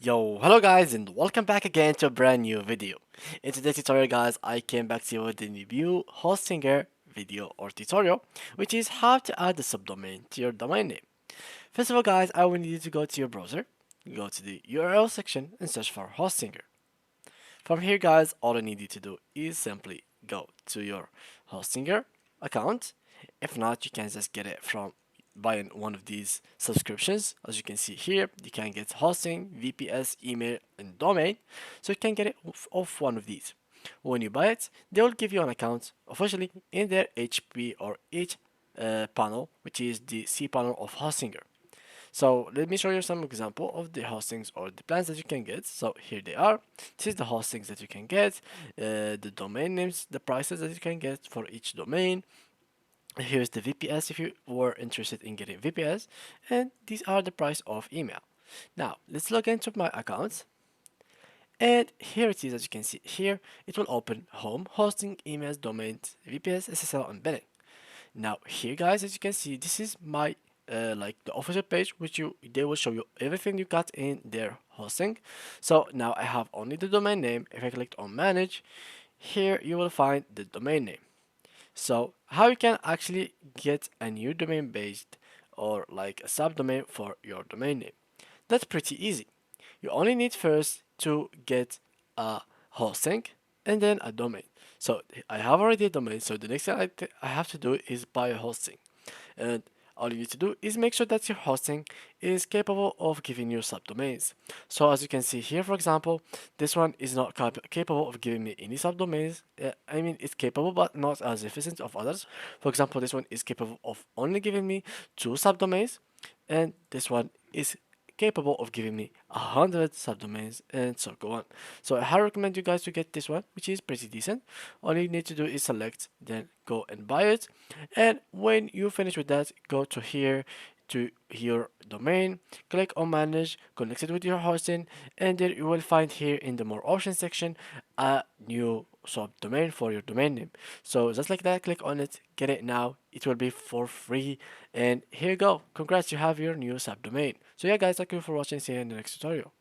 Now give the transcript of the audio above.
Yo, hello guys and welcome back again to a brand new video. In today's tutorial guys, I came back to you with the new Hostinger video or tutorial, which is how to add a subdomain to your domain name. First of all guys, I will need you to go to your browser, go to the URL section and search for Hostinger. From here guys, all I need you to do is simply go to your Hostinger account. If not, you can just get it from buying one of these subscriptions. As you can see here, you can get hosting, VPS, email, and domain. So you can get it off one of these. When you buy it, they will give you an account officially in their HP or H panel, which is the C panel of Hostinger. So let me show you some example of the hostings or the plans that you can get. So here they are. This is the hostings that you can get, the domain names, the prices that you can get for each domain. Here's the VPS if you were interested in getting VPS, and these are the price of email. Now let's log into my account, and here it is. As you can see here, it will open home, hosting, emails, domains, VPS, SSL, and billing. Now here guys, as you can see, this is my like the official page, which they will show you everything you got in their hosting. So now I have only the domain name. If I click on manage, here you will find the domain name. So how you can actually get a new domain based or like a subdomain for your domain name? That's pretty easy. You only need first to get a hosting and then a domain. So I have already a domain, so the next thing I have to do is buy a hosting. And all you need to do is make sure that your hosting is capable of giving you subdomains. So as you can see here, for example, this one is not capable of giving me any subdomains. I mean, it's capable, but not as efficient of others. For example, this one is capable of only giving me 2 subdomains, and this one is capable of giving me 100 subdomains, and so go on. So I highly recommend you guys to get this one, which is pretty decent. All you need to do is select, then go and buy it. And when you finish with that, go to here to your domain, click on manage, connect it with your hosting, and then you will find here in the more options section a new subdomain for your domain name. So just like that, click on it, get it now. It will be for free, and here you go. Congrats, you have your new subdomain. So yeah guys, thank you for watching. See you in the next tutorial.